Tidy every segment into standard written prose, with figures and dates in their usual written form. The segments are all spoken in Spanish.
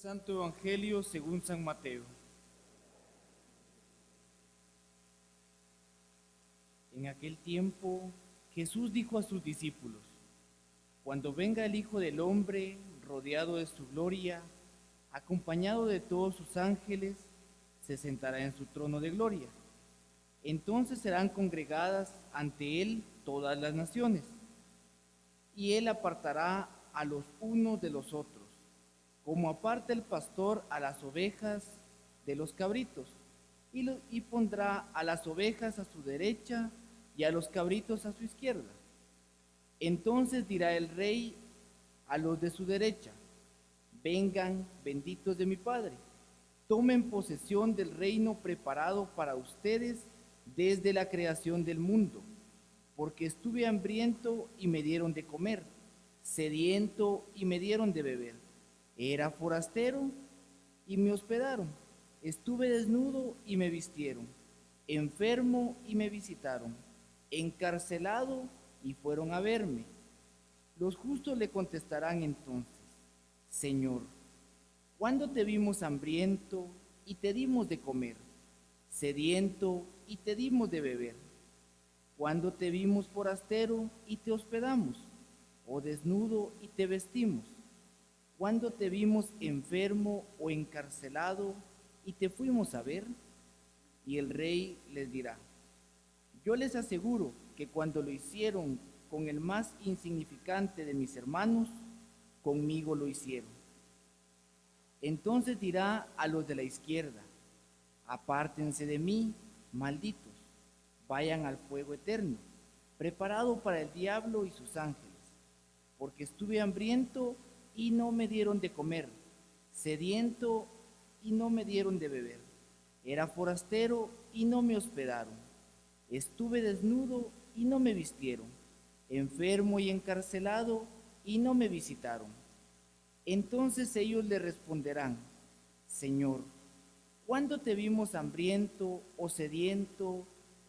Santo Evangelio según San Mateo. En aquel tiempo Jesús dijo a sus discípulos: Cuando venga el Hijo del Hombre rodeado de su gloria, acompañado de todos sus ángeles, se sentará en su trono de gloria. Entonces serán congregadas ante él todas las naciones, y él apartará a los unos de los otros, como aparta el pastor a las ovejas de los cabritos, y pondrá a las ovejas a su derecha y a los cabritos a su izquierda. Entonces dirá el rey a los de su derecha: Vengan, benditos de mi Padre, tomen posesión del reino preparado para ustedes desde la creación del mundo, porque estuve hambriento y me dieron de comer, sediento y me dieron de beber, era forastero y me hospedaron, estuve desnudo y me vistieron, enfermo y me visitaron, encarcelado y fueron a verme. Los justos le contestarán entonces: Señor, ¿cuándo te vimos hambriento y te dimos de comer, sediento y te dimos de beber? ¿Cuándo te vimos forastero y te hospedamos, o desnudo y te vestimos? ¿Cuándo te vimos enfermo o encarcelado y te fuimos a ver? Y el rey les dirá: Yo les aseguro que cuando lo hicieron con el más insignificante de mis hermanos, conmigo lo hicieron. Entonces dirá a los de la izquierda: Apártense de mí, malditos, vayan al fuego eterno, preparado para el diablo y sus ángeles, porque estuve hambriento y no me dieron de comer, sediento y no me dieron de beber, era forastero y no me hospedaron, estuve desnudo y no me vistieron, enfermo y encarcelado y no me visitaron. Entonces ellos le responderán: Señor, ¿cuándo te vimos hambriento o sediento,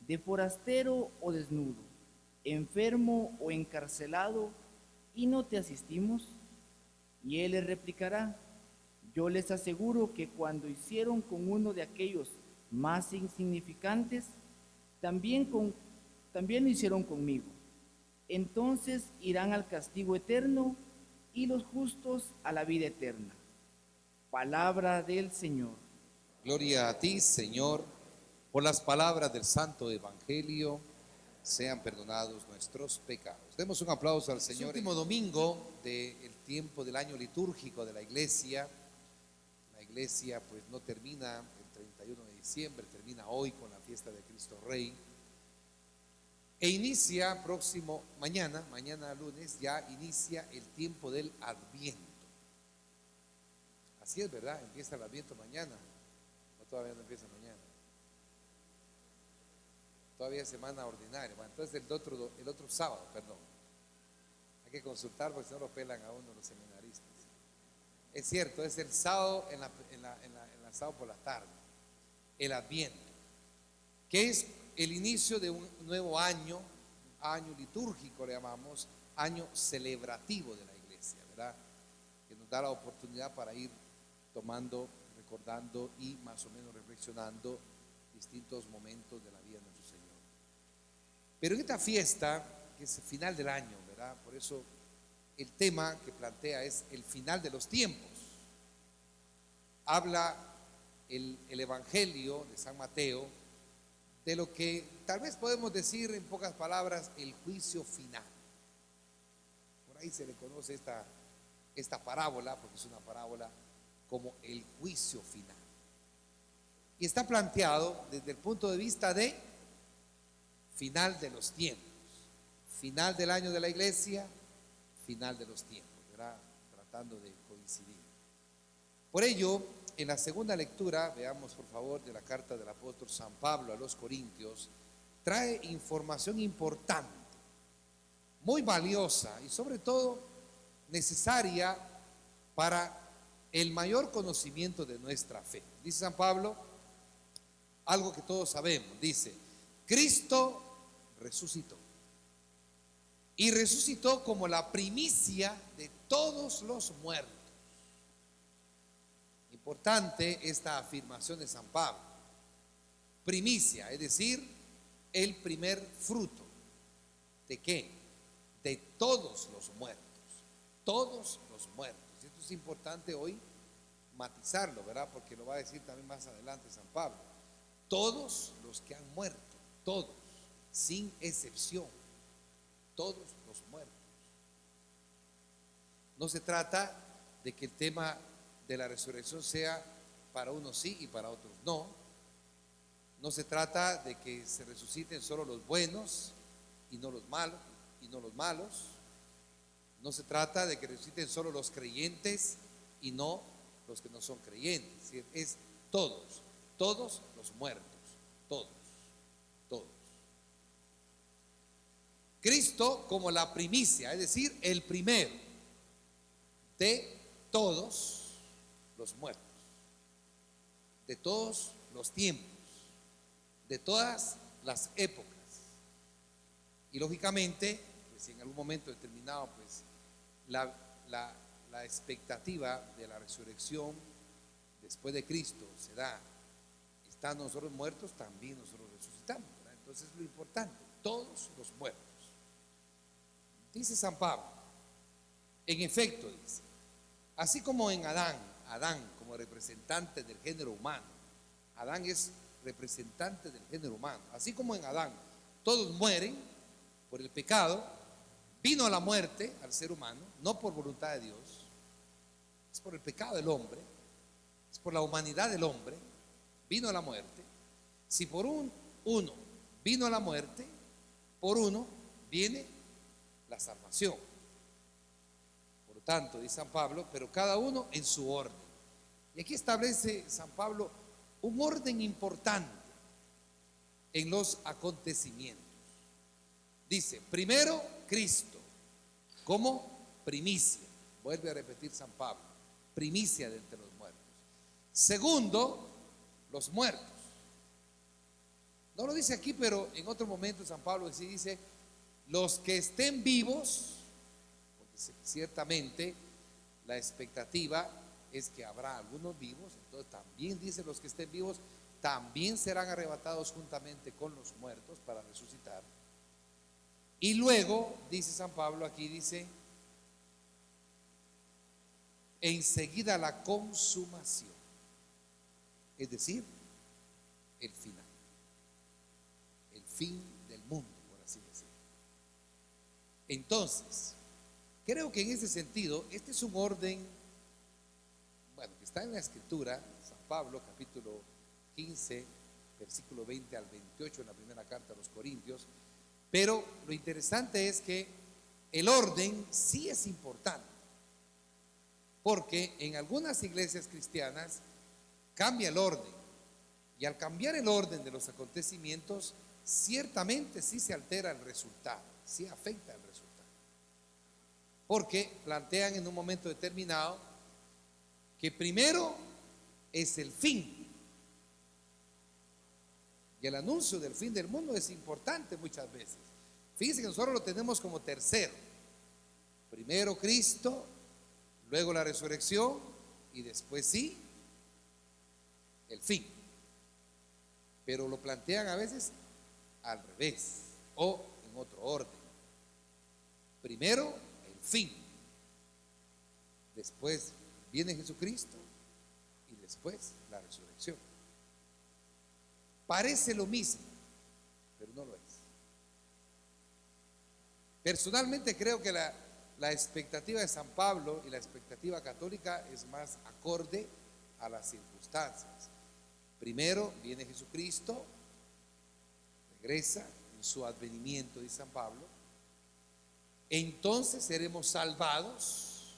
de forastero o desnudo, enfermo o encarcelado, y no te asistimos? Y él les replicará: Yo les aseguro que cuando hicieron con uno de aquellos más insignificantes, también lo hicieron conmigo. Entonces irán al castigo eterno y los justos a la vida eterna. Palabra del Señor. Gloria a ti, Señor. Por las palabras del Santo Evangelio sean perdonados nuestros pecados. Demos un aplauso al Señor. El último domingo del tiempo del año litúrgico de la Iglesia. La Iglesia pues no termina el 31 de diciembre, termina hoy con la fiesta de Cristo Rey. E inicia mañana lunes, ya inicia el tiempo del Adviento. Así es, ¿verdad? Empieza el Adviento mañana. ¿O todavía no empieza mañana? Todavía es semana ordinaria. Bueno, entonces el otro sábado, perdón. Hay que consultar porque si no lo pelan a uno los seminaristas. Es cierto, es el sábado en la sábado por la tarde. El Adviento, que es el inicio de un nuevo año litúrgico, le llamamos, año celebrativo de la Iglesia, ¿verdad? Que nos da la oportunidad para ir tomando, recordando y más o menos reflexionando distintos momentos de la vida de nuestro Señor. Pero en esta fiesta, que es el final del año, ¿verdad? Por eso el tema que plantea es el final de los tiempos. Habla el Evangelio de San Mateo de lo que tal vez podemos decir en pocas palabras, el juicio final. Por ahí se le conoce esta parábola, porque es una parábola, como el juicio final. Y está planteado desde el punto de vista de final de los tiempos, final del año de la Iglesia, final de los tiempos, ¿verdad? Tratando de coincidir. Por ello, en la segunda lectura, veamos por favor de la carta del apóstol San Pablo a los Corintios, trae información importante, muy valiosa y sobre todo necesaria para el mayor conocimiento de nuestra fe. Dice San Pablo algo que todos sabemos, dice: Cristo resucitó, y resucitó como la primicia de todos los muertos. Importante esta afirmación de San Pablo. Primicia, es decir, el primer fruto. ¿De qué? De todos los muertos. Todos los muertos. Esto es importante hoy matizarlo, ¿verdad? Porque lo va a decir también más adelante San Pablo. Todos los que han muerto, todos, sin excepción, todos los muertos. No se trata de que el tema de la resurrección sea para unos sí y para otros no. No se trata de que se resuciten solo los buenos y no los malos, No se trata de que resuciten solo los creyentes y no los que no son creyentes. Es todos, todos los muertos, todos, todos. Cristo como la primicia, es decir, el primero de todos los muertos, de todos los tiempos, de todas las épocas. Y lógicamente, pues en algún momento determinado, pues la expectativa de la resurrección después de Cristo se da. Estando nosotros muertos, también nosotros resucitamos, ¿verdad? Entonces es lo importante, todos los muertos. Dice San Pablo, en efecto, dice, así como en Adán como representante del género humano, Adán es representante del género humano, así como en Adán todos mueren por el pecado, vino la muerte al ser humano, no por voluntad de Dios, es por el pecado del hombre, es por la humanidad del hombre, vino la muerte. Si por uno vino la muerte, por uno viene la salvación. Por lo tanto, dice San Pablo, pero cada uno en su orden. Y aquí establece San Pablo un orden importante en los acontecimientos. Dice, primero Cristo, como primicia. Vuelve a repetir San Pablo, primicia de entre los muertos. Segundo, los muertos. No lo dice aquí, pero en otro momento San Pablo sí dice, los que estén vivos, porque ciertamente la expectativa es que habrá algunos vivos, entonces también dice los que estén vivos, también serán arrebatados juntamente con los muertos para resucitar. Y luego, dice San Pablo, aquí dice, enseguida la consumación, es decir, el final, el fin del mundo, por así decirlo. Entonces, creo que en ese sentido, este es un orden, bueno, que está en la Escritura, San Pablo, capítulo 15, versículo 20 al 28, en la primera carta a los Corintios, pero lo interesante es que el orden sí es importante, porque en algunas iglesias cristianas cambia el orden, y al cambiar el orden de los acontecimientos, ciertamente sí se altera el resultado, sí afecta el resultado, porque plantean en un momento determinado que primero es el fin, y el anuncio del fin del mundo es importante muchas veces. Fíjense que nosotros lo tenemos como tercero, primero Cristo, luego la resurrección y después sí, el fin. Pero lo plantean a veces al revés o en otro orden. Primero el fin, después viene Jesucristo y después la resurrección. Parece lo mismo, pero no lo es. Personalmente creo que la expectativa de San Pablo y la expectativa católica es más acorde a las circunstancias. Primero viene Jesucristo, regresa en su advenimiento, dice San Pablo. Entonces seremos salvados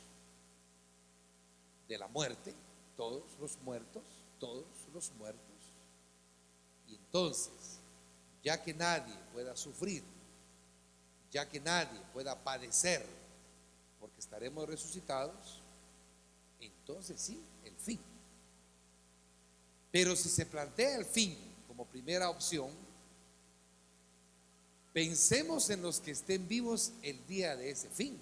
de la muerte, todos los muertos, todos los muertos. Y entonces, ya que nadie pueda sufrir, ya que nadie pueda padecer, porque estaremos resucitados, entonces sí, el fin. Pero si se plantea el fin como primera opción, pensemos en los que estén vivos el día de ese fin.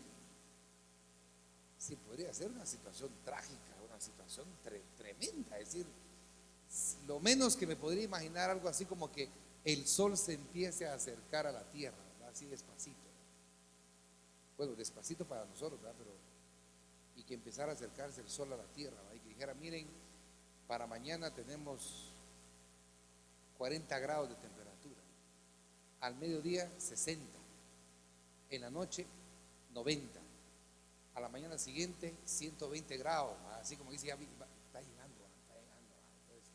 Sí, podría ser una situación trágica, una situación tremenda. Es decir, lo menos que me podría imaginar algo así como que el sol se empiece a acercar a la tierra, ¿verdad? Así despacito. Bueno, despacito para nosotros, ¿verdad? Pero, y que empezara a acercarse el sol a la tierra, ¿verdad? Y que dijera, miren, para mañana tenemos 40 grados de temperatura, al mediodía 60, en la noche 90, a la mañana siguiente 120 grados, ¿verdad? Así como dice, ya está llegando, ¿verdad? Está llegando, ¿verdad? Entonces,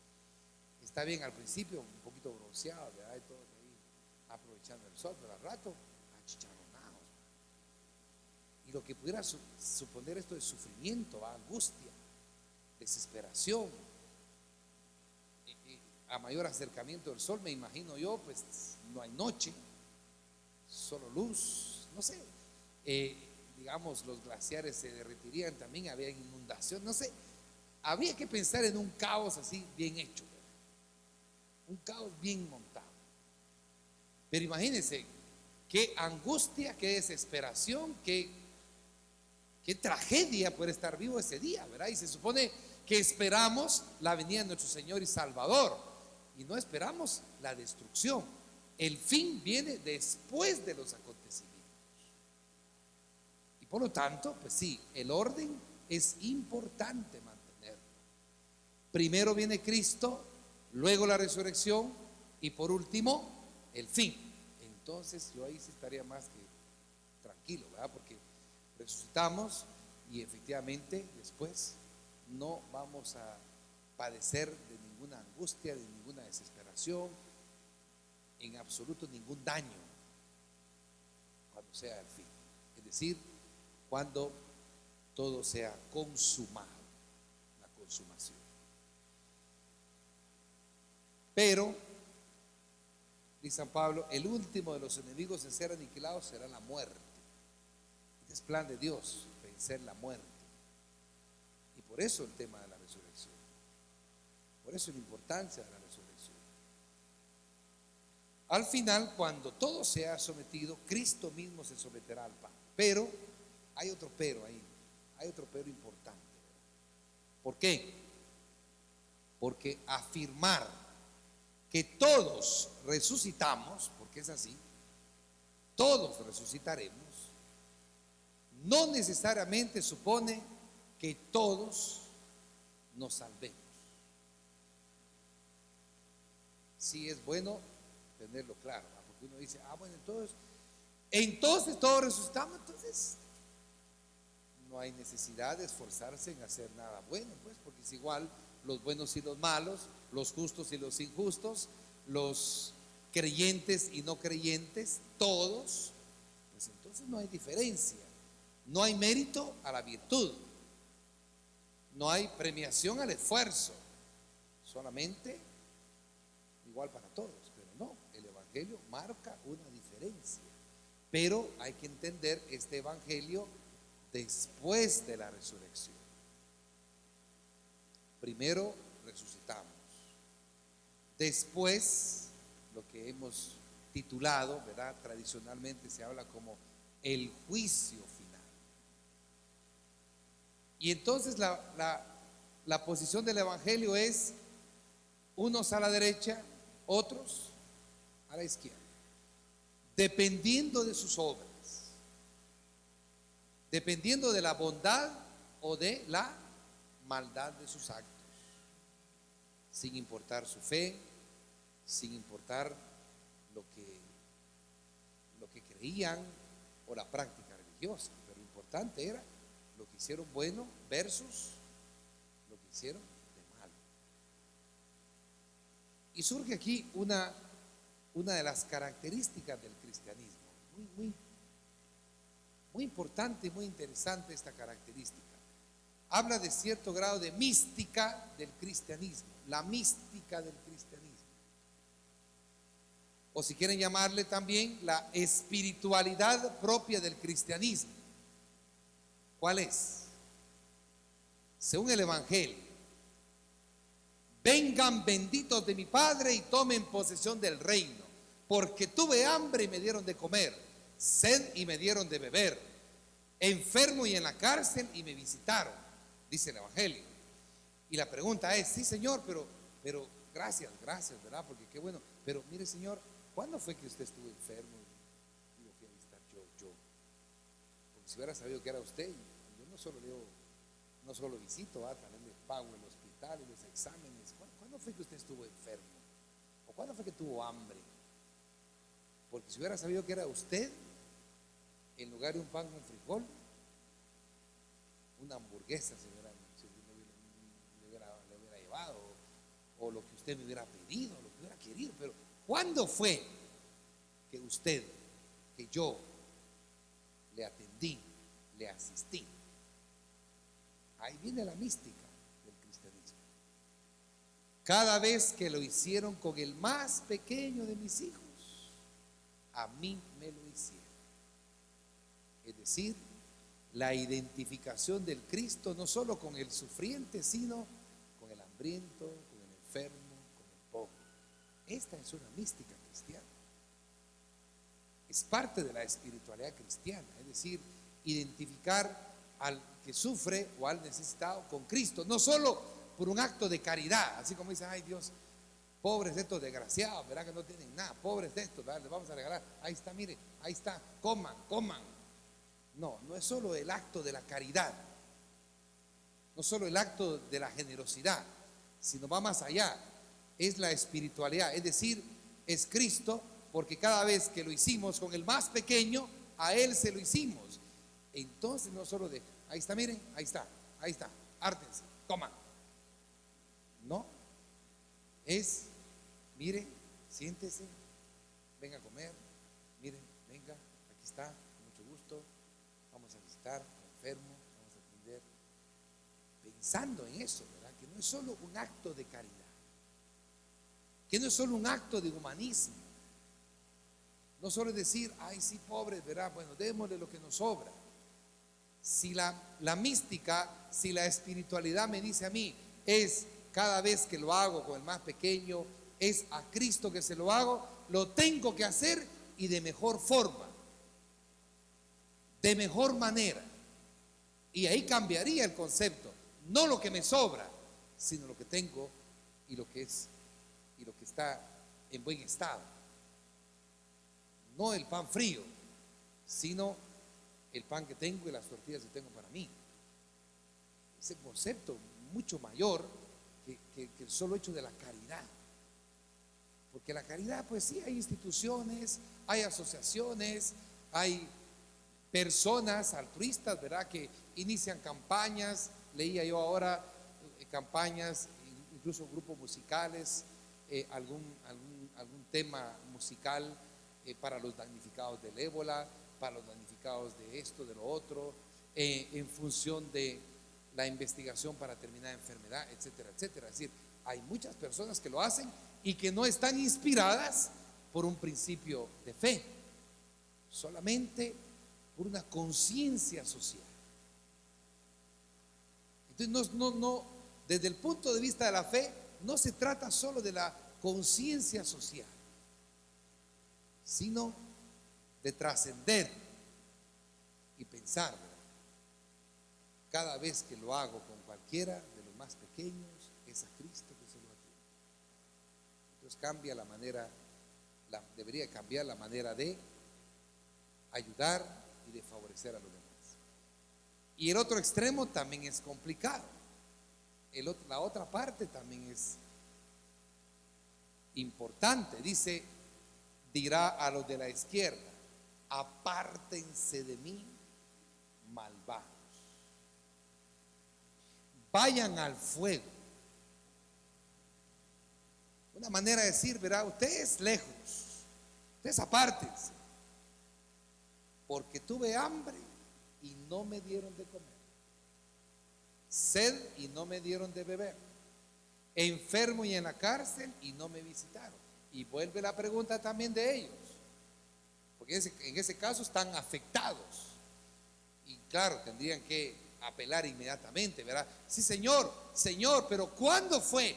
está bien al principio, un poquito bronceado, ¿verdad? Y todos ahí aprovechando el sol, pero al rato achicharronados. Y lo que pudiera suponer esto de sufrimiento, angustia, desesperación, a mayor acercamiento del sol, me imagino yo, pues no hay noche, solo luz, no sé, digamos, los glaciares se derretirían también, había inundación, no sé, había que pensar en un caos así bien hecho, ¿verdad? Un caos bien montado. Pero imagínense qué angustia, qué desesperación, qué tragedia poder estar vivo ese día, ¿verdad? Y se supone que esperamos la venida de nuestro Señor y Salvador y no esperamos la destrucción. El fin viene después de los acontecimientos. Y por lo tanto, pues sí, el orden es importante mantenerlo. Primero viene Cristo, luego la resurrección y por último el fin. Entonces yo ahí sí estaría más que tranquilo, ¿verdad? Porque resucitamos y efectivamente después no vamos a padecer de ninguna angustia, de ninguna desesperación, en absoluto ningún daño cuando sea el fin. Es decir, cuando todo sea consumado, la consumación. Pero, dice San Pablo, el último de los enemigos en ser aniquilados será la muerte. Es plan de Dios vencer la muerte. Y por eso el tema de la resurrección. Por eso la importancia de la resurrección. Al final, cuando todo sea sometido, Cristo mismo se someterá al Padre. Pero hay otro pero ahí. Hay otro pero importante. ¿Por qué? Porque afirmar que todos resucitamos, porque es así, todos resucitaremos, no necesariamente supone que todos nos salvemos. Sí es bueno tenerlo claro, ¿verdad? Porque uno dice, bueno, entonces todos resucitamos, entonces no hay necesidad de esforzarse en hacer nada bueno, pues, porque es igual los buenos y los malos, los justos y los injustos, los creyentes y no creyentes, todos, pues entonces no hay diferencia. No hay mérito a la virtud, no hay premiación al esfuerzo, solamente igual para todos. Pero no, el Evangelio marca una diferencia. Pero hay que entender este Evangelio después de la resurrección. Primero resucitamos, después lo que hemos titulado, ¿verdad? Tradicionalmente se habla como el juicio final. Y entonces la posición del Evangelio es unos a la derecha, otros a la izquierda, dependiendo de sus obras, dependiendo de la bondad o de la maldad de sus actos, sin importar su fe, sin importar lo que creían o la práctica religiosa. Pero lo importante era lo que hicieron bueno versus lo que hicieron de malo. Y surge aquí una de las características del cristianismo, muy importante, muy interesante esta característica. Habla de cierto grado de mística del cristianismo, la mística del cristianismo. O si quieren llamarle también la espiritualidad propia del cristianismo. ¿Cuál es? Según el Evangelio, vengan benditos de mi Padre y tomen posesión del reino, porque tuve hambre y me dieron de comer, sed y me dieron de beber, enfermo y en la cárcel y me visitaron, dice el Evangelio. Y la pregunta es, sí, Señor, pero gracias, ¿verdad? Porque qué bueno. Pero mire, Señor, ¿cuándo fue que usted estuvo enfermo y lo fui a visitar yo? Porque si hubiera sabido que era usted, yo no solo visito, también le pago el hospital y los exámenes. ¿Cuándo fue que usted estuvo enfermo? ¿O cuándo fue que tuvo hambre? Porque si hubiera sabido que era usted, en lugar de un pan con frijol, una hamburguesa le hubiera llevado, o lo que usted me hubiera pedido, lo que hubiera querido. Pero ¿cuándo fue que usted, que yo le atendí, le asistí? Ahí viene la mística del cristianismo. Cada vez que lo hicieron con el más pequeño de mis hijos, a mí me lo hicieron. Es decir, la identificación del Cristo no solo con el sufriente, sino con el hambriento, con el enfermo, con el pobre. Esta es una mística cristiana. Es parte de la espiritualidad cristiana, es decir, identificar al que sufre o al necesitado con Cristo, no solo por un acto de caridad, así como dice, ay Dios, pobres de estos desgraciados, verán que no tienen nada, pobres de estos, ¿verdad? Les vamos a regalar, ahí está, mire, ahí está, coman. No es solo el acto de la caridad, no solo el acto de la generosidad, sino va más allá, es la espiritualidad, es decir, es Cristo, porque cada vez que lo hicimos con el más pequeño, a Él se lo hicimos. Entonces no solo de, ahí está, miren, ahí está, hártense, coman. No, es, mire, siéntese, venga a comer, miren, venga, aquí está, con mucho gusto, vamos a visitar al enfermo, vamos a atender, pensando en eso, ¿verdad? Que no es solo un acto de caridad, que no es solo un acto de humanismo, no solo es decir, ay sí, pobres, ¿verdad? Bueno, démosle lo que nos sobra. Si la mística, si la espiritualidad me dice a mí, es cada vez que lo hago con el más pequeño, es a Cristo que se lo hago, lo tengo que hacer y de mejor forma, de mejor manera. Y ahí cambiaría el concepto, no lo que me sobra, sino lo que tengo y lo que está en buen estado. No el pan frío, sino el pan que tengo y las tortillas que tengo para mí. Ese concepto mucho mayor que el solo hecho de la caridad. Porque la caridad, pues sí, hay instituciones, hay asociaciones, hay personas altruistas, ¿verdad? Que inician campañas, leía yo ahora campañas, incluso grupos musicales, algún tema musical para los damnificados del ébola, para los damnificados de esto, de lo otro, en función de la investigación para terminar enfermedad, etcétera, etcétera. Es decir, hay muchas personas que lo hacen y que no están inspiradas por un principio de fe, solamente por una conciencia social. Entonces, no, desde el punto de vista de la fe, no se trata solo de la conciencia social, sino de trascender y pensar, ¿verdad? Cada vez que lo hago con cualquiera de los más pequeños, es a Cristo que se lo atribuye. Entonces debería cambiar la manera de ayudar y de favorecer a los demás. Y el otro extremo también es complicado. La otra parte también es importante. Dice, dirá a los de la izquierda, apártense de mí, malvados. Vayan al fuego. Una manera de decir, verá, ustedes lejos, ustedes apártense, porque tuve hambre y no me dieron de comer, sed y no me dieron de beber, enfermo y en la cárcel y no me visitaron. Y vuelve la pregunta también de ellos, porque en ese caso están afectados y claro, tendrían que apelar inmediatamente, ¿verdad? Sí, Señor, pero ¿cuándo fue?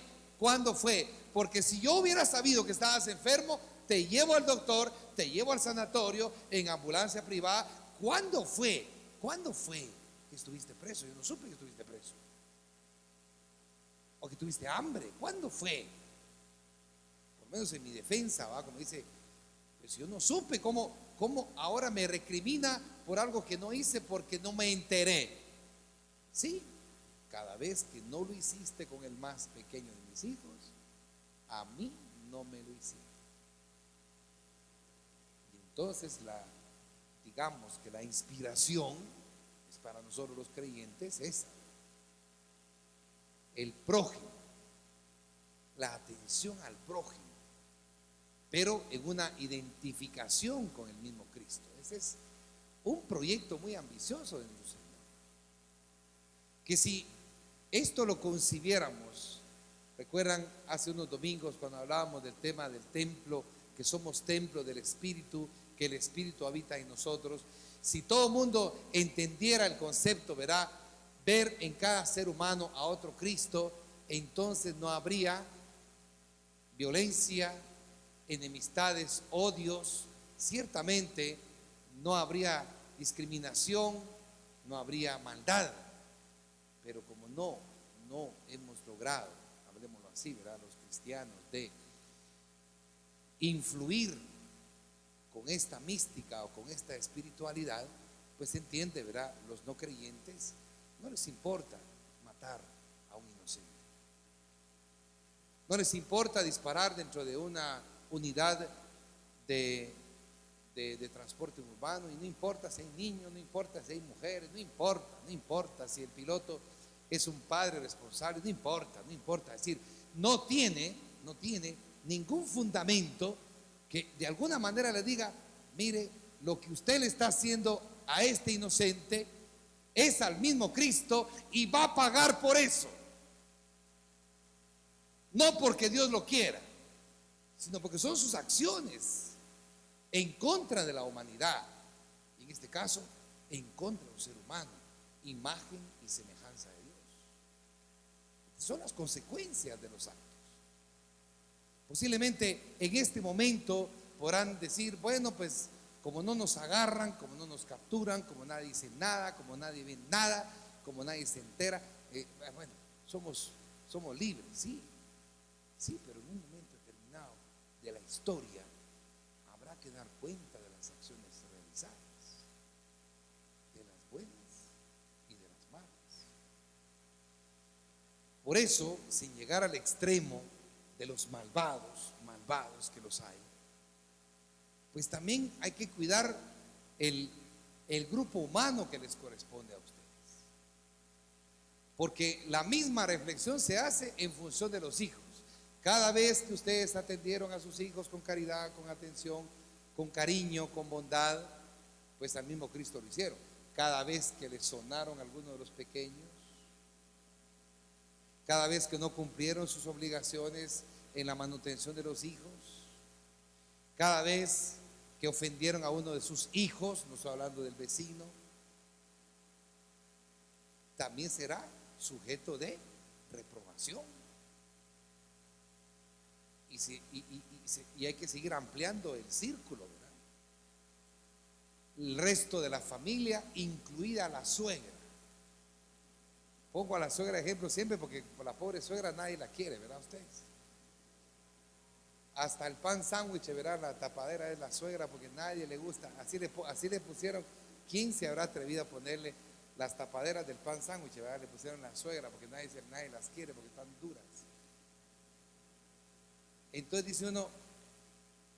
Porque si yo hubiera sabido que estabas enfermo, te llevo al doctor, te llevo al sanatorio en ambulancia privada. ¿Cuándo fue que estuviste preso? Yo no supe que estuviste preso. o que tuviste hambre. ¿Cuándo fue? Por lo menos en mi defensa, ¿va? Como dice, pues yo no supe cómo ahora me recrimina por algo que no hice porque no me enteré. Sí, cada vez que no lo hiciste con el más pequeño de mis hijos, a mí no me lo hiciste. Y entonces digamos que la inspiración es para nosotros los creyentes esa: el prójimo, la atención al prójimo, pero en una identificación con el mismo Cristo. Ese es un proyecto muy ambicioso de nuestro Señor, que si esto lo concibiéramos, recuerdan hace unos domingos cuando hablábamos del tema del templo, que somos templo del Espíritu, que el Espíritu habita en nosotros. Si todo el mundo entendiera el concepto, verá, ver en cada ser humano a otro Cristo, entonces no habría violencia, enemistades, odios, ciertamente no habría discriminación, no habría maldad. Pero como no hemos logrado, hablemoslo así, ¿verdad?, los cristianos, de influir con esta mística o con esta espiritualidad, pues se entiende, ¿verdad? Los no creyentes no les importa matar a un inocente, no les importa disparar dentro de una unidad de transporte urbano, y no importa si hay niños, no importa si hay mujeres, no importa si el piloto es un padre responsable, no importa, es decir, no tiene ningún fundamento que de alguna manera le diga, mire, lo que usted le está haciendo a este inocente es al mismo Cristo y va a pagar por eso. No porque Dios lo quiera, sino porque son sus acciones en contra de la humanidad, y en este caso en contra de un ser humano, imagen y semejanza de Dios. Son las consecuencias de los actos. Posiblemente en este momento podrán decir, bueno, pues como no nos agarran, como no nos capturan, como nadie dice nada, como nadie ve nada, como nadie se entera, bueno, somos libres, sí, pero en un momento determinado de la historia habrá que dar cuenta de las acciones realizadas, de las buenas y de las malas. Por eso, sin llegar al extremo de los malvados que los hay, pues también hay que cuidar el grupo humano que les corresponde a ustedes, porque la misma reflexión se hace en función de los hijos. Cada vez que ustedes atendieron a sus hijos con caridad, con atención, con cariño, con bondad, pues al mismo Cristo lo hicieron. Cada vez que les sonaron a alguno de los pequeños, cada vez que no cumplieron sus obligaciones en la manutención de los hijos, cada vez que ofendieron a uno de sus hijos, no estoy hablando del vecino, también será sujeto de reprobación. Y hay que seguir ampliando el círculo, ¿verdad? El resto de la familia, incluida la suegra. Pongo a la suegra de ejemplo siempre porque por la pobre suegra nadie la quiere, ¿verdad ustedes? Hasta el pan sándwich, ¿verdad? La tapadera es la suegra porque nadie le gusta. Así le pusieron. ¿Quién se habrá atrevido a ponerle las tapaderas del pan sándwich, ¿verdad? Le pusieron la suegra porque nadie las quiere porque están duras. Entonces dice uno,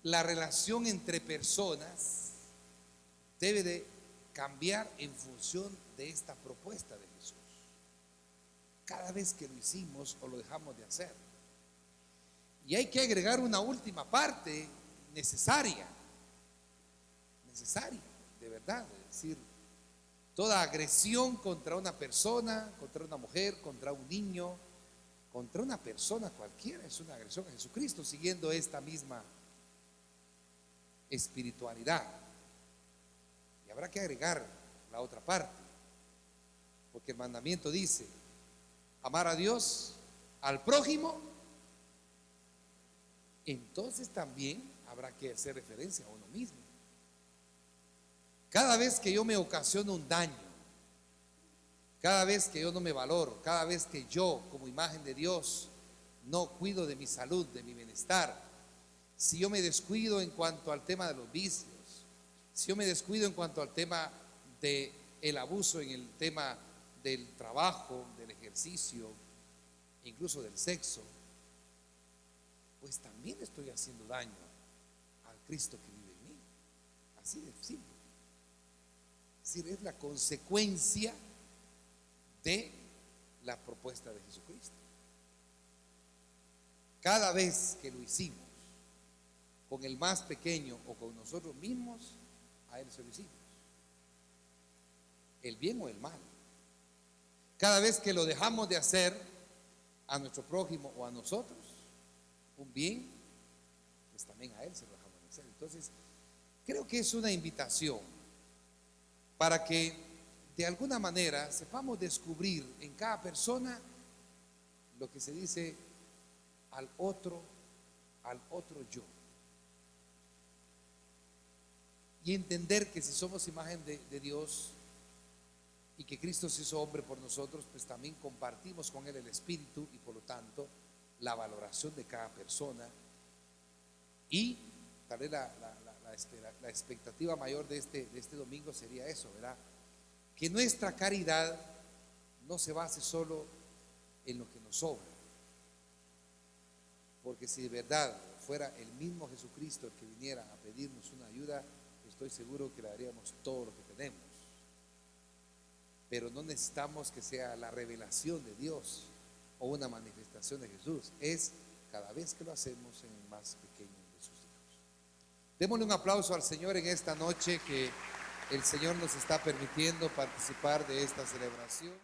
la relación entre personas debe de cambiar en función de esta propuesta de Jesús. Cada vez que lo hicimos o lo dejamos de hacer. Y hay que agregar una última parte necesaria, de verdad, es decir, toda agresión contra una persona, contra una mujer, contra un niño, contra una persona cualquiera, es una agresión a Jesucristo, siguiendo esta misma espiritualidad. Y habrá que agregar la otra parte, porque el mandamiento dice, amar a Dios, al prójimo, entonces también habrá que hacer referencia a uno mismo. Cada vez que yo me ocasiono un daño, Cada vez que yo no me valoro, cada vez que yo, como imagen de Dios, no cuido de mi salud, de mi bienestar, si yo me descuido en cuanto al tema de los vicios, si yo me descuido en cuanto al tema del abuso, en el tema del trabajo, del ejercicio, incluso del sexo, pues también estoy haciendo daño al Cristo que vive en mí. Así de simple. Es decir, es la consecuencia de la propuesta de Jesucristo. Cada vez que lo hicimos con el más pequeño o con nosotros mismos, a Él se lo hicimos. El bien o el mal. Cada vez que lo dejamos de hacer a nuestro prójimo o a nosotros, un bien, pues también a Él se lo dejamos de hacer. Entonces, creo que es una invitación para que de alguna manera sepamos descubrir en cada persona lo que se dice al otro yo. Y entender que si somos imagen de Dios y que Cristo se hizo hombre por nosotros, pues también compartimos con Él el Espíritu y por lo tanto la valoración de cada persona. Y tal vez la expectativa mayor de este domingo sería eso, ¿verdad? Que nuestra caridad no se base solo en lo que nos sobra, porque si de verdad fuera el mismo Jesucristo el que viniera a pedirnos una ayuda, estoy seguro que le daríamos todo lo que tenemos. Pero no necesitamos que sea la revelación de Dios o una manifestación de Jesús, es cada vez que lo hacemos en el más pequeño de sus hijos. Démosle un aplauso al Señor en esta noche que el Señor nos está permitiendo participar de esta celebración.